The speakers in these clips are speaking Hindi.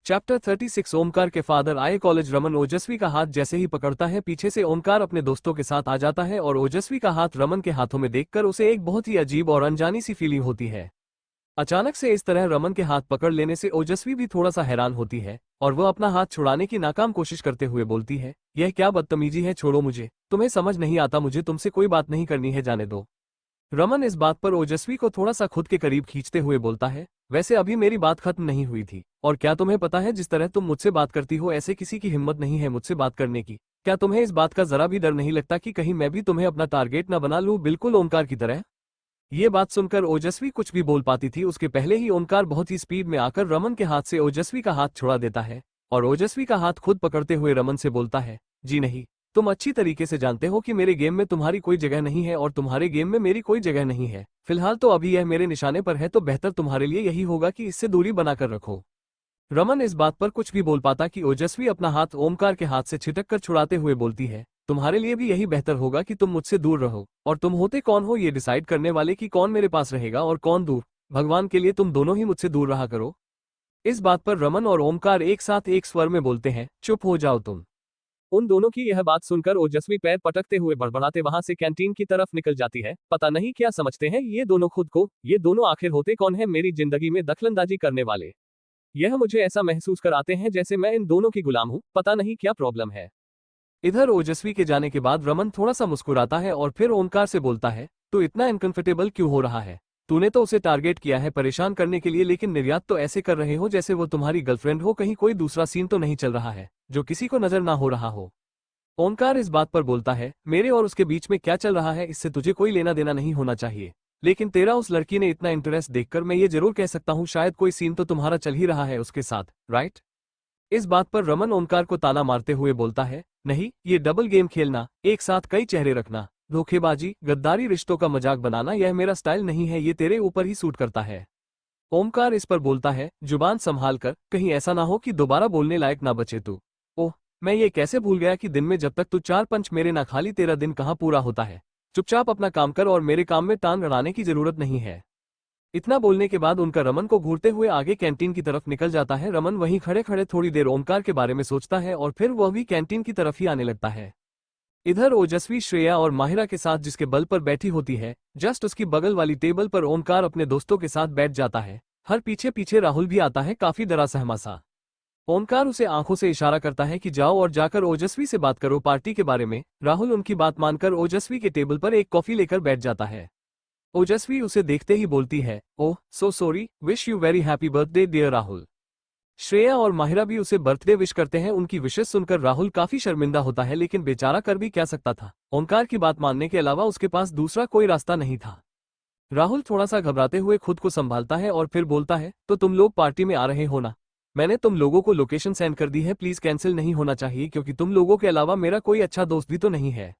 चैप्टर 36 ओमकार के फादर आए कॉलेज। रमन ओजस्वी का हाथ जैसे ही पकड़ता है, पीछे से ओमकार अपने दोस्तों के साथ आ जाता है और ओजस्वी का हाथ रमन के हाथों में देखकर उसे एक बहुत ही अजीब और अनजानी सी फीलिंग होती है। अचानक से इस तरह रमन के हाथ पकड़ लेने से ओजस्वी भी थोड़ा सा हैरान होती है और वह अपना हाथ छुड़ाने की नाकाम कोशिश करते हुए बोलती है, यह क्या बदतमीजी है, छोड़ो मुझे, तुम्हें समझ नहीं आता, मुझे तुमसे कोई बात नहीं करनी है, जाने दो। रमन इस बात पर ओजस्वी को थोड़ा सा खुद के करीब खींचते हुए बोलता है, वैसे अभी मेरी बात खत्म नहीं हुई थी, और क्या तुम्हें पता है जिस तरह तुम मुझसे बात करती हो ऐसे किसी की हिम्मत नहीं है मुझसे बात करने की। क्या तुम्हें इस बात का जरा भी डर नहीं लगता कि कहीं मैं भी तुम्हें अपना टारगेट न बना लूं, बिल्कुल ओमकार की तरह। ये बात सुनकर ओजस्वी कुछ भी बोल पाती थी उसके पहले ही ओमकार बहुत ही स्पीड में आकर रमन के हाथ से ओजस्वी का हाथ छुड़ा देता है और ओजस्वी का हाथ खुद पकड़ते हुए रमन से बोलता है, जी नहीं, तुम अच्छी तरीके से जानते हो कि मेरे गेम में तुम्हारी कोई जगह नहीं है और तुम्हारे गेम में मेरी कोई जगह नहीं है। फिलहाल तो अभी यह मेरे निशाने पर है, तो बेहतर तुम्हारे लिए यही होगा कि इससे दूरी बनाकर रखो। रमन इस बात पर कुछ भी बोल पाता कि ओजस्वी अपना हाथ ओमकार के हाथ से छिटक कर छुड़ाते हुए बोलती है, तुम्हारे लिए भी यही बेहतर होगा कि तुम मुझसे दूर रहो, और तुम होते कौन हो ये डिसाइड करने वाले कि कौन मेरे पास रहेगा और कौन दूर। भगवान के लिए तुम दोनों ही मुझसे दूर रहा करो। इस बात पर रमन और ओमकार एक साथ एक स्वर में बोलते हैं, चुप हो जाओ तुम। उन दोनों की यह बात सुनकर ओजस्वी पैर पटकते हुए बड़बड़ाते वहां से कैंटीन की तरफ निकल जाती है। पता नहीं क्या समझते हैं ये दोनों खुद को, ये दोनों आखिर होते कौन है मेरी जिंदगी में दखलंदाजी करने वाले। यह मुझे ऐसा महसूस कराते हैं जैसे मैं इन दोनों की गुलाम हूं, पता नहीं क्या प्रॉब्लम है। इधर ओजस्वी के जाने के बाद रमन थोड़ा सा मुस्कुराता है और फिर ओमकार से बोलता है, तू इतना अनकंफर्टेबल क्यों हो रहा है? तूने तो उसे टारगेट किया है परेशान करने के लिए, लेकिन निर्यात तो ऐसे कर रहे हो जैसे वो तुम्हारी गर्लफ्रेंड हो, कहीं कोई दूसरा सीन तो नहीं चल रहा है जो किसी को नजर ना हो रहा हो। ओमकार इस बात पर बोलता है, मेरे और उसके बीच में क्या चल रहा है इससे तुझे कोई लेना देना नहीं होना चाहिए, लेकिन तेरा उस लड़की ने इतना इंटरेस्ट देखकर मैं ये जरूर कह सकता हूँ शायद कोई सीन तो तुम्हारा चल ही रहा है उसके साथ, राइट? इस बात पर रमन ओमकार को ताना मारते हुए बोलता है, नहीं, ये डबल गेम खेलना, एक साथ कई चेहरे रखना, धोखेबाजी, गद्दारी, रिश्तों का मजाक बनाना, यह मेरा स्टाइल नहीं है, ये तेरे ऊपर ही सूट करता है। ओमकार इस पर बोलता है, जुबान संभाल कर, कहीं ऐसा ना हो कि दोबारा बोलने लायक ना बचे तू। ओह, मैं ये कैसे भूल गया कि दिन में जब तक तू चार पंच मेरे ना खाली तेरा दिन कहाँ पूरा होता है। चुपचाप अपना काम कर और मेरे काम में टांग अड़ाने की जरूरत नहीं है। इतना बोलने के बाद उनका रमन को घूरते हुए आगे कैंटीन की तरफ निकल जाता है। रमन वहीं खड़े खड़े थोड़ी देर ओमकार के बारे में सोचता है और फिर वह भी कैंटीन की तरफ ही आने लगता है। इधर ओजस्वी श्रेया और माहिरा के साथ जिसके बल पर बैठी होती है, जस्ट उसकी बगल वाली टेबल पर ओमकार अपने दोस्तों के साथ बैठ जाता है। हर पीछे पीछे राहुल भी आता है, काफी डरा सहमा सा। ओमकार उसे आंखों से इशारा करता है कि जाओ और जाकर ओजस्वी से बात करो पार्टी के बारे में। राहुल उनकी बात मानकर ओजस्वी के टेबल पर एक कॉफी लेकर बैठ जाता है। ओजस्वी उसे देखते ही बोलती है, oh so sorry, wish you very happy birthday dear Rahul. Shreya और माहिरा भी उसे बर्थडे विश करते हैं। उनकी विशेष सुनकर राहुल काफी शर्मिंदा होता है, लेकिन बेचारा कर भी क्या सकता था, ओमकार की बात मानने के अलावा उसके पास दूसरा कोई रास्ता नहीं था। राहुल थोड़ा सा घबराते हुए खुद को संभालता है और फिर बोलता है, तो तुम लोग पार्टी में आ रहे हो ना? मैंने तुम लोगों को लोकेशन सेंड कर दी है, प्लीज कैंसिल नहीं होना चाहिए क्योंकि तुम लोगों के अलावा मेरा कोई अच्छा दोस्त भी तो नहीं है।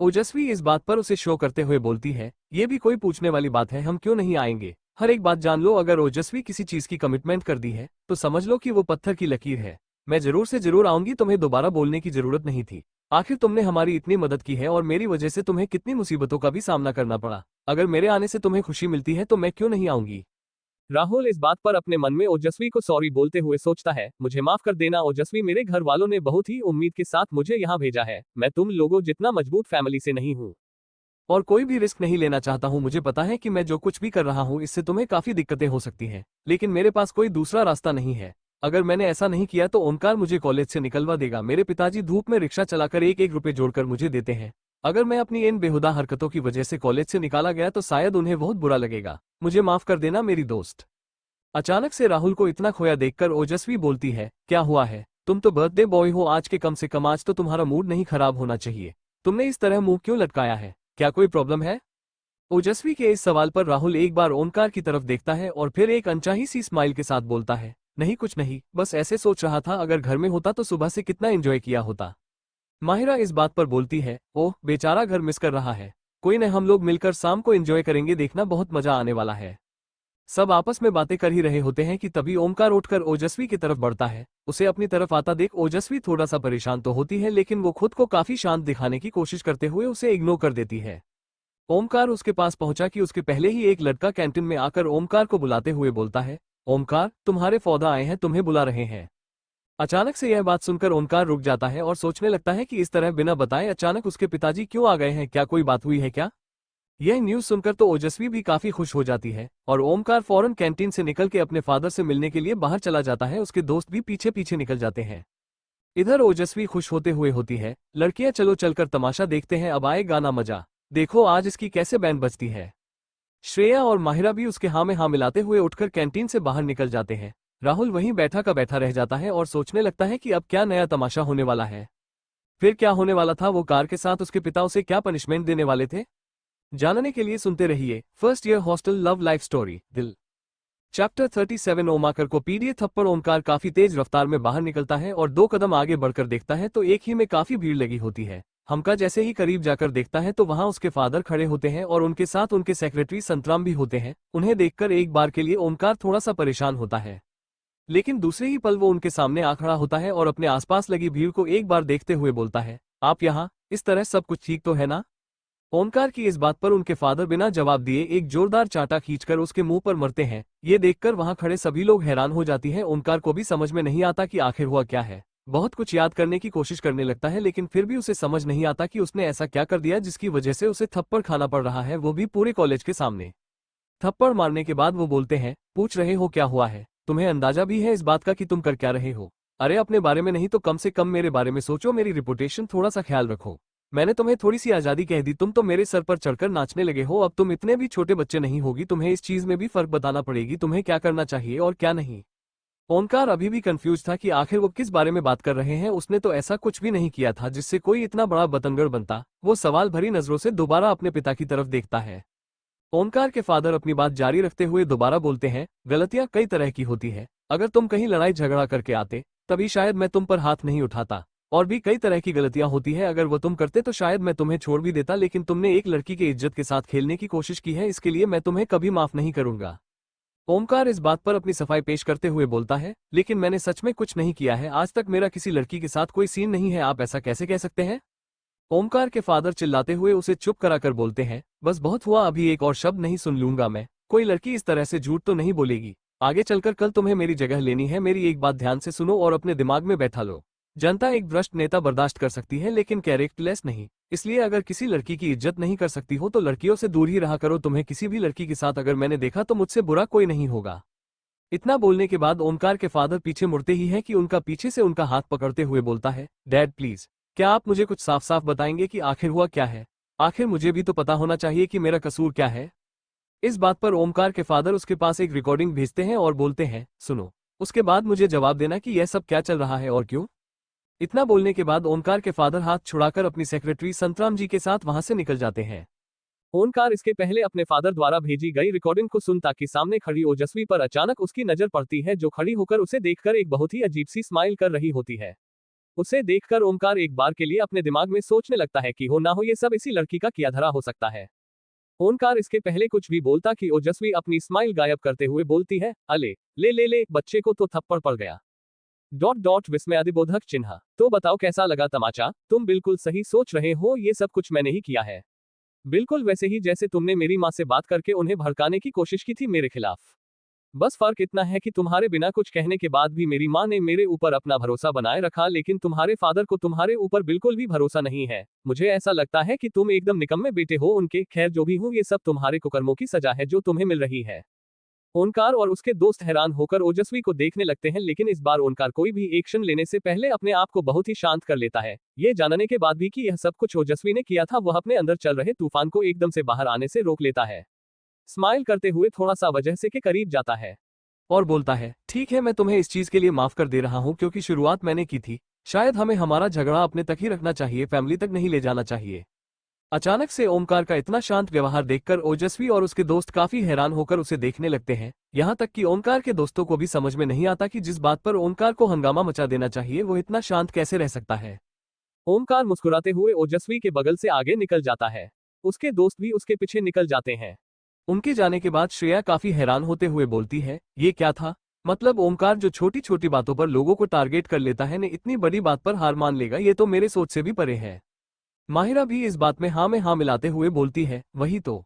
ओजस्वी इस बात पर उसे शो करते हुए बोलती है, ये भी कोई पूछने वाली बात है, हम क्यों नहीं आएंगे? हर एक बात जान लो, अगर ओजस्वी किसी चीज की कमिटमेंट कर दी है तो समझ लो कि वो पत्थर की लकीर है। मैं जरूर से जरूर आऊंगी, तुम्हें दोबारा बोलने की जरूरत नहीं थी। आखिर तुमने हमारी इतनी मदद की है और मेरी वजह से तुम्हें कितनी मुसीबतों का भी सामना करना पड़ा। अगर मेरे आने से तुम्हें खुशी मिलती है तो मैं क्यों नहीं आऊंगी? राहुल इस बात पर अपने मन में ओजस्वी को सॉरी बोलते हुए सोचता है, मुझे माफ कर देना ओजस्वी, मेरे घर वालों ने बहुत ही उम्मीद के साथ मुझे यहाँ भेजा है। मैं तुम लोगों जितना मजबूत फैमिली से नहीं हूँ और कोई भी रिस्क नहीं लेना चाहता हूँ। मुझे पता है कि मैं जो कुछ भी कर रहा हूँ इससे तुम्हें काफी दिक्कतें हो सकती हैं, लेकिन मेरे पास कोई दूसरा रास्ता नहीं है। अगर मैंने ऐसा नहीं किया तो ओमकार मुझे कॉलेज से निकलवा देगा। मेरे पिताजी धूप में रिक्शा चलाकर एक एक रुपए जोड़कर मुझे देते हैं। अगर मैं अपनी इन बेहुदा हरकतों की वजह से कॉलेज से निकाला गया तो शायद उन्हें बहुत बुरा लगेगा। मुझे माफ कर देना मेरी दोस्त। अचानक से राहुल को इतना खोया देखकर ओजस्वी बोलती है, क्या हुआ है? तुम तो बर्थडे बॉय हो आज के, कम से कम आज तो तुम्हारा मूड नहीं खराब होना चाहिए। तुमने इस तरह मुंह क्यों लटकाया है? क्या कोई प्रॉब्लम है? ओजस्वी के इस सवाल पर राहुल एक बार ओमकार की तरफ देखता है और फिर एक अनचाही सी स्माइल के साथ बोलता है, नहीं कुछ नहीं, बस ऐसे सोच रहा था अगर घर में होता तो सुबह से कितना एंजॉय किया होता। माहिरा इस बात पर बोलती है, ओह बेचारा घर मिस कर रहा है। कोई न, हम लोग मिलकर शाम को एंजॉय करेंगे, देखना बहुत मजा आने वाला है। सब आपस में बातें कर ही रहे होते हैं कि तभी ओमकार उठकर ओजस्वी की तरफ बढ़ता है। उसे अपनी तरफ आता देख ओजस्वी थोड़ा सा परेशान तो होती है, लेकिन वो खुद को काफी शांत दिखाने की कोशिश करते हुए उसे इग्नोर कर देती है। ओमकार उसके पास पहुंचा कि उसके पहले ही एक लड़का कैंटीन में आकर ओमकार को बुलाते हुए बोलता है, ओमकार तुम्हारे फौदा आए हैं, तुम्हें बुला रहे हैं। अचानक से यह बात सुनकर ओमकार रुक जाता है और सोचने लगता है कि इस तरह बिना बताए अचानक उसके पिताजी क्यों आ गए हैं, क्या कोई बात हुई है क्या। यह न्यूज़ सुनकर तो ओजस्वी भी काफी खुश हो जाती है और ओमकार फौरन कैंटीन से निकल के अपने फादर से मिलने के लिए बाहर चला जाता है। उसके दोस्त भी पीछे पीछे निकल जाते हैं। इधर ओजस्वी खुश होते हुए होती है, लड़कियां चलो चलकर तमाशा देखते हैं, अब आए गाना मजा, देखो आज इसकी कैसे बैंड बजती है। श्रेया और माहिरा भी उसके हाँ में हाँ मिलाते हुए उठकर कैंटीन से बाहर निकल जाते हैं। राहुल वहीं बैठा का बैठा रह जाता है और सोचने लगता है कि अब क्या नया तमाशा होने वाला है। फिर क्या होने वाला था, वो कार के साथ उसके पिता उसे क्या पनिशमेंट देने वाले थे, जानने के लिए सुनते रहिए first year hostel love life story दिल। चैप्टर 37। ओमकार को पीड़िए थप्पड़। ओमकार काफी तेज रफ्तार में बाहर निकलता है और 2 कदम आगे बढ़कर देखता है तो एक ही में काफी भीड़ लगी होती है। हमका जैसे ही करीब जाकर देखता है तो वहां उसके फादर खड़े होते हैं और उनके साथ उनके सेक्रेटरी संतराम भी होते हैं। उन्हें देखकर एक बार के लिए ओमकार थोड़ा सा परेशान होता है, लेकिन दूसरे ही पल वो उनके सामने आ खड़ा होता है और अपने आसपास लगी भीड़ को एक बार देखते हुए बोलता है, आप यहाँ, इस तरह सब कुछ ठीक तो है ना। ओमकार की इस बात पर उनके फादर बिना जवाब दिए एक जोरदार चांटा खींचकर उसके मुंह पर मरते हैं। ये देखकर वहां खड़े सभी लोग हैरान हो जाती हैं। ओमकार को भी समझ में नहीं आता कि आखिर हुआ क्या है। बहुत कुछ याद करने की कोशिश करने लगता है, लेकिन फिर भी उसे समझ नहीं आता कि उसने ऐसा क्या कर दिया जिसकी वजह से उसे थप्पड़ खाना पड़ रहा है, वो भी पूरे कॉलेज के सामने। थप्पड़ मारने के बाद वो बोलते हैं, पूछ रहे हो क्या हुआ है, तुम्हें अंदाजा भी है इस बात का कि तुम कर क्या रहे हो। अरे अपने बारे में नहीं तो कम से कम मेरे बारे में सोचो, मेरी रिपुटेशन थोड़ा सा ख्याल रखो। मैंने तुम्हें थोड़ी सी आजादी कह दी, तुम तो मेरे सर पर चढ़कर नाचने लगे हो। अब तुम इतने भी छोटे बच्चे नहीं होगी, तुम्हें इस चीज में भी फर्क बताना पड़ेगी, तुम्हें क्या करना चाहिए और क्या नहीं। ओमकार अभी भी कंफ्यूज था कि आखिर वो किस बारे में बात कर रहे हैं। उसने तो ऐसा कुछ भी नहीं किया था जिससे कोई इतना बड़ा बतंगड़ बनता। वो सवाल भरी नजरों से दोबारा अपने पिता की तरफ देखता है। ओमकार के फादर अपनी बात जारी रखते हुए दोबारा बोलते हैं, गलतियां कई तरह की होती है, अगर तुम कहीं लड़ाई झगड़ा करके आते तभी शायद मैं तुम पर हाथ नहीं उठाता। और भी कई तरह की गलतियां होती है, अगर वो तुम करते तो शायद मैं तुम्हें छोड़ भी देता, लेकिन तुमने एक लड़की की इज्जत के साथ खेलने की कोशिश की है, इसके लिए मैं तुम्हें कभी माफ नहीं करूंगा। ओमकार इस बात पर अपनी सफाई पेश करते हुए बोलता है, लेकिन मैंने सच में कुछ नहीं किया है, आज तक मेरा किसी लड़की के साथ कोई सीन नहीं है, आप ऐसा कैसे कह सकते हैं। ओमकार के फादर चिल्लाते हुए उसे चुप कराकर बोलते हैं, बस बहुत हुआ, अभी एक और शब्द नहीं सुन लूंगा मैं, कोई लड़की इस तरह से झूठ तो नहीं बोलेगी। आगे चलकर कल तुम्हें मेरी जगह लेनी है, मेरी एक बात ध्यान से सुनो और अपने दिमाग में बैठा लो। जनता एक भ्रष्ट नेता बर्दाश्त कर सकती है लेकिन कैरेक्टरलेस नहीं, इसलिए अगर किसी लड़की की इज्जत नहीं कर सकती हो तो लड़कियों से दूर ही रहा करो। तुम्हें किसी भी लड़की के साथ अगर मैंने देखा तो मुझसे बुरा कोई नहीं होगा। इतना बोलने के बाद ओमकार के फादर पीछे मुड़ते ही है कि उनका पीछे से उनका हाथ पकड़ते हुए बोलता है, डैड प्लीज, क्या आप मुझे कुछ साफ साफ बताएंगे कि आखिर हुआ क्या है। आखिर मुझे भी तो पता होना चाहिए कि मेरा कसूर क्या है। इस बात पर ओमकार के फादर उसके पास एक रिकॉर्डिंग भेजते हैं और बोलते हैं, सुनो, उसके बाद मुझे जवाब देना कि यह सब क्या चल रहा है और क्यों। इतना बोलने के बाद ओमकार के फादर हाथ छुड़ाकर अपनी सेक्रेटरी संतराम जी के साथ वहां से निकल जाते हैं। ओमकार इसके पहले अपने फादर द्वारा भेजी गई रिकॉर्डिंग को सुनता कि सामने खड़ी ओजस्वी पर अचानक उसकी नजर पड़ती है, जो खड़ी होकर उसे देखकर एक बहुत ही अजीब सी स्माइल कर रही होती है। उसे देखकर ओमकार एक बार के लिए अपने दिमाग में सोचने लगता है कि हो ना हो ये सब इसी लड़की का किया धरा हो सकता है। ओमकार इसके पहले कुछ भी बोलता कि ओजस्वी अपनी स्माइल गायब करते हुए बोलती है, अले ले ले ले, बच्चे को तो थप्पड़ पड़ गया। डॉट डॉट विस्मयादिबोधक चिन्ह। तो बताओ कैसा लगा तमाचा। तुम बिल्कुल सही सोच रहे हो, ये सब कुछ मैंने ही किया है, बिल्कुल वैसे ही जैसे तुमने मेरी माँ से बात करके उन्हें भड़काने की कोशिश की थी मेरे खिलाफ। बस फर्क इतना है कि तुम्हारे बिना कुछ कहने के बाद भी मेरी माँ ने मेरे ऊपर अपना भरोसा बनाए रखा, लेकिन तुम्हारे फादर को तुम्हारे ऊपर बिल्कुल भी भरोसा नहीं है। मुझे ऐसा लगता है कि तुम एकदम निकम्मे बेटे हो उनके। खैर जो भी हूँ, ये सब तुम्हारे कुकर्मों की सजा है जो तुम्हें मिल रही है। ओंकार और उसके दोस्त हैरान होकर ओजस्वी को देखने लगते हैं, लेकिन इस बार ओंकार कोई भी एक्शन लेने से पहले अपने आप को बहुत ही शांत कर लेता है। ये जानने के बाद भी कि यह सब कुछ ओजस्वी ने किया था, वह अपने अंदर चल रहे तूफान को एकदम से बाहर आने से रोक लेता है। स्माइल करते हुए थोड़ा सा वजह से के करीब जाता है और बोलता है, ठीक है, मैं तुम्हें इस चीज के लिए माफ कर दे रहा हूँ क्योंकि शुरुआत मैंने की थी। शायद हमें हमारा झगड़ा अपने तक ही रखना चाहिए, फैमिली तक नहीं ले जाना चाहिए। अचानक से ओमकार का इतना शांत व्यवहार देखकर ओजस्वी और उसके दोस्त काफी हैरान होकर उसे देखने लगते हैं। यहाँ तक कि ओमकार के दोस्तों को भी समझ में नहीं आता कि जिस बात पर ओमकार को हंगामा मचा देना चाहिए वो इतना शांत कैसे रह सकता है। ओमकार मुस्कुराते हुए ओजस्वी के बगल से आगे निकल जाता है। उसके दोस्त भी उसके पीछे निकल जाते हैं। उनके जाने के बाद श्रेया काफी हैरान होते हुए बोलती है, ये क्या था, मतलब ओमकार जो छोटी छोटी बातों पर लोगों को टारगेट कर लेता है ने इतनी बड़ी बात पर हार मान लेगा, ये तो मेरे सोच से भी परे है। माहिरा भी इस बात में हाँ मिलाते हुए बोलती है, वही तो।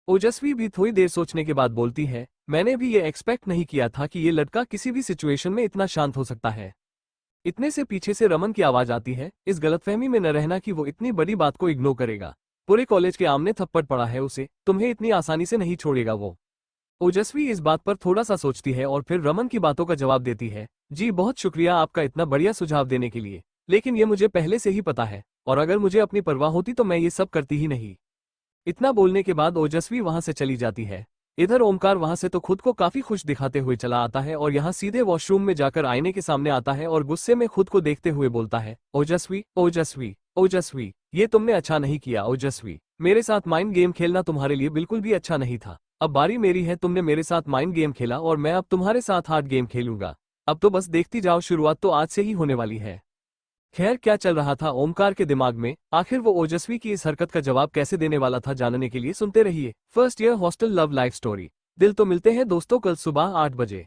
ओजस्वी भी थोड़ी देर सोचने के बाद बोलती है, मैंने भी ये एक्सपेक्ट नहीं किया था कि ये लड़का किसी भी सिचुएशन में इतना शांत हो सकता है। इतने से पीछे से रमन की आवाज आती है, इस गलतफहमी में न रहना कि वो इतनी बड़ी बात को इग्नोर करेगा। पूरे कॉलेज के आमने थप्पड़ पड़ा है उसे, तुम्हें इतनी आसानी से नहीं छोड़ेगा वो। ओजस्वी इस बात पर थोड़ा सा सोचती है और फिर रमन की बातों का जवाब देती है, जी बहुत शुक्रिया आपका इतना बढ़िया सुझाव देने के लिए, लेकिन ये मुझे पहले से ही पता है, और अगर मुझे अपनी परवाह होती तो मैं ये सब करती ही नहीं। इतना बोलने के बाद ओजस्वी वहां से चली जाती है। इधर ओमकार वहां से तो खुद को काफी खुश दिखाते हुए चला आता है और यहाँ सीधे वॉशरूम में जाकर आईने के सामने आता है और गुस्से में खुद को देखते हुए बोलता है, ओजस्वी ओजस्वी ओजस्वी, ये तुमने अच्छा नहीं किया ओजस्वी, मेरे साथ माइंड गेम खेलना तुम्हारे लिए बिल्कुल भी अच्छा नहीं था। अब बारी मेरी है, तुमने मेरे साथ माइंड गेम खेला और मैं अब तुम्हारे साथ हार्ड गेम खेलूंगा। अब तो बस देखती जाओ, शुरुआत तो आज से ही होने वाली है। खैर क्या चल रहा था ओमकार के दिमाग में, आखिर वो ओजस्वी की इस हरकत का जवाब कैसे देने वाला था, जानने के लिए सुनते रहिए first year hostel love life story. दिल तो मिलते हैं दोस्तों कल सुबह 8 बजे।